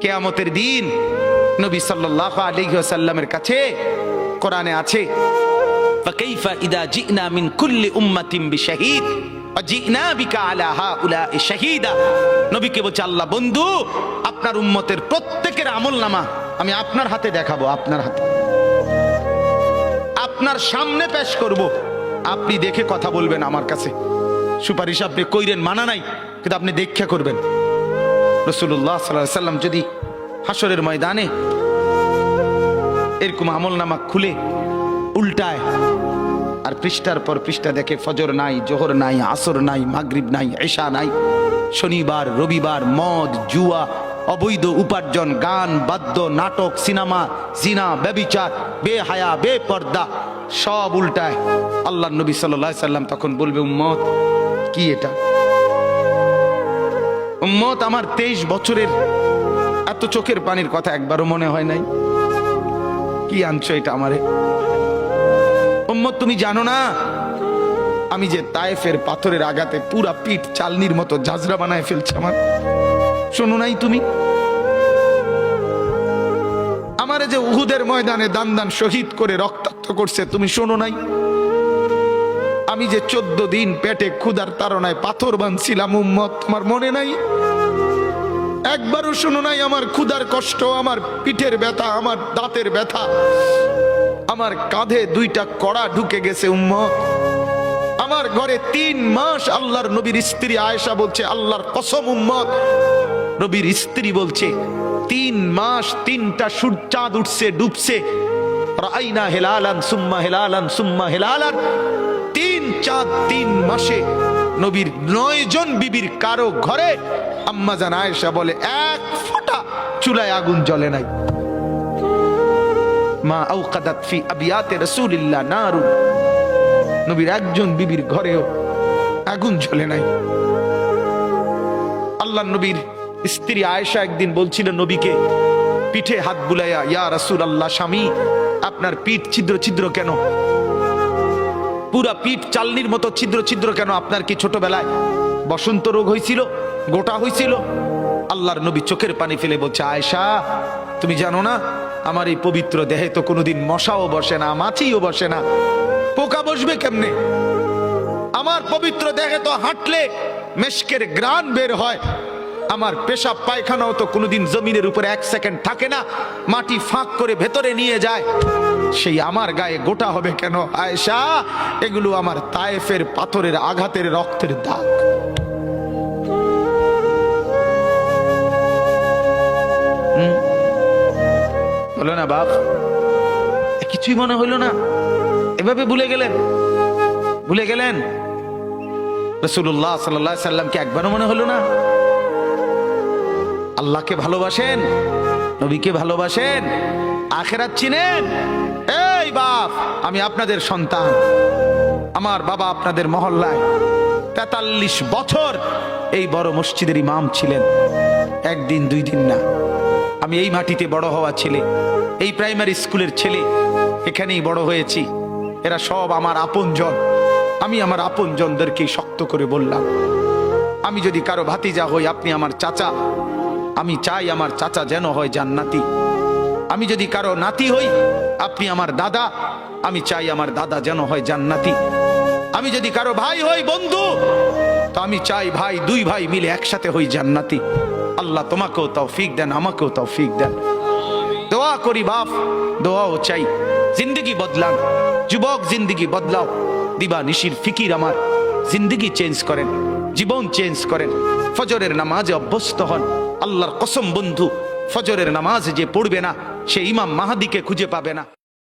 কিয়ামতের দিন নবী সাল্লাল্লাহু আলাইহি ওয়াসাল্লামের কাছে কোরআনে আছে, ফাকাইফা ইদা জিনা মিন কুল্লি উম্মাতিন বিশাহিদ ওয়া জিনা বিকা আলা হাউলাই শাহীদা। নবীকে বলছে আল্লাহ, বন্ধু আপনার উম্মতের প্রত্যেকের আমলনামা আমি আপনার হাতে দেখাবো, আপনার হাতে, আপনার সামনে পেশ করব, আপনি দেখে কথা বলবেন আমার কাছে। সুপারিশ আপনি কইরেন, মানা নাই, কিন্তু আপনি দেখে করবেন। রাসূলুল্লাহ সাল্লাল্লাহু আলাইহি ওয়াসাল্লাম যদি হাসরের ময়দানে এরকম আমলনামা খুলে উল্টায় আর পৃষ্ঠার পর পৃষ্ঠা দেখে ফজর নাই, জোহর নাই, আসর নাই, মাগরিব নাই, ঈশা নাই, শনিবার রবিবার, মদ জুয়া, অবৈধ উপার্জন, গান বাদ্য, নাটক, সিনেমা, জিনা, ব্যভিচার, বেহায়া, বেপর্দা সব উল্টায়। আল্লাহর নবী সাল্লাল্লাহু আলাইহি সাল্লাম তখন বলবে, উম্মত কি এটা? উম্মত আমার 23 বছরের এত চোখের পানির কথা একবারও মনে হয় নাই? কি আনছো এটা আমারে? উম্মত তুমি জানো না আমি যে তায়েফের পাথরের আঘাতে পুরা পিঠ চালনির মতো ঝাঁঝরা বানায় ফেলছে আমার? শোনো নাই তুমি? আমারে যে উহুদের ময়দানে দান দান শহীদ করে রক্তাক্ত করছে, তুমি শোনো নাই? আমি যে 14 দিন পেটে ক্ষুধার তাড়নায় পাথর বাঁধছিলাম, উম্মত তোমার মনে নাই? একবারও শোনো নাই আমার ক্ষুধার কষ্ট, আমার পিঠের ব্যথা, আমার দাঁতের ব্যথা, আমার কাঁধে 2টা কড়া ঢুকে গেছে উম্মত। আমার ঘরে 3 মাস আল্লাহর নবীর স্ত্রী আয়েশা বলছে, আল্লাহর কসম উম্মত, নবীর স্ত্রী বলছে 3 মাস 3টা চাঁদ উঠছে ডুবছে, রাআইনা হিলালান সুম্মা হিলালান সুম্মা হিলালান, 3 চাঁদ 3 মাসে নবীর 9 জন বিবির কারো ঘরে আম্মা জান আয়েশা বলে 1 ফোঁটা চুলায় আগুন জ্বলে নাই। মা আওকাদাত ফি আবিয়াতে রাসূলিল্লাহ নারুন, নবীর একজন বিবির ঘরেও আগুন জ্বলে নাই। আল্লাহর নবীর স্ত্রী আয়েশা একদিন বলছিল নবীকে পিঠে হাত বুলাইয়া, ইয়া রাসূলুল্লাহ, স্বামী আপনার পিঠ ছিদ্র ছিদ্র কেন? পুরা পিঠ চালনির মতো ছিদ্র ছিদ্র কেন? আপনার কি ছোটবেলায় বসন্ত রোগ হয়েছিল, গোটা হয়েছিল? আল্লাহর নবী চোখের পানি ফেলে বলছে, আয়েশা তুমি জানো না আমার এই পবিত্র দেহে তো কোনোদিন মশাও বসে না, মাছিও বসে না, পোকা বসবে কেমনে? আমার পবিত্র দেহে তো হাঁটলে মেশকের গ্রান বের হয়, আমার পেশাব পায়খানাও তো কোনোদিন জমিনের উপরে 1 সেকেন্ড থাকে না, মাটি ফাঁক করে ভেতরে নিয়ে যায়, সেই আমার গায়ে গোটা হবে কেন? আয়েশা এগুলো আমার তায়েফের পাথরের আঘাতের রক্তের দাগ। হলো না বাপ? কিছুই মনে হইল না? এভাবে ভুলে গেলেন? ভুলে গেলেন রাসূলুল্লাহ সাল্লাল্লাহু আলাইহি সাল্লামকে একবারও মনে হলো না? আল্লাহকে ভালোবাসেন, নবীকে ভালোবাসেন, আখিরাত চিনেন? এই বাপ, আমি আপনাদের সন্তান, আমার বাবা আপনাদের মহল্লায় 43 বছর এই বড় মসজিদের ইমাম ছিলেন, 1 দিন 2 দিন না। আমি এই মাটিতে বড় হওয়া ছেলে, এই প্রাইমারি স্কুলের ছেলে, এখানেই বড় হয়েছি। এরা সব আমার আপনজন। আমি আমার আপনজনদেরকে শক্ত করে বললাম, আমি যদি কারো ভাতিজা হই আপনি আমার চাচা, আমি চাই আমার চাচা যেন হয় জান্নাতি। আমি যদি কারো নাতি হই আপনি আমার দাদা, আমি চাই আমার দাদা যেন হয় জান্নাতি। আমি যদি কারো ভাই হই বন্ধু, তো আমি চাই ভাই 2 ভাই মিলে একসাথে হই জান্নাতি। আল্লাহ তোমাকেও তৌফিক দেন, আমাকেও তৌফিক দেন। দোয়া করি বাপ, দোয়াও চাই। জিন্দগি বদলান যুবক, জিন্দগি বদলাও। দিবা নিশির ফিকির আমার, জিন্দগি চেঞ্জ করেন, জীবন চেঞ্জ করেন। ফজরের নামাজে অভ্যস্ত হন। আল্লাহর কসম বন্ধু, ফজরের নামাজ যে পড়বে না সে ইমাম মাহাদিকে খুঁজে পাবে না।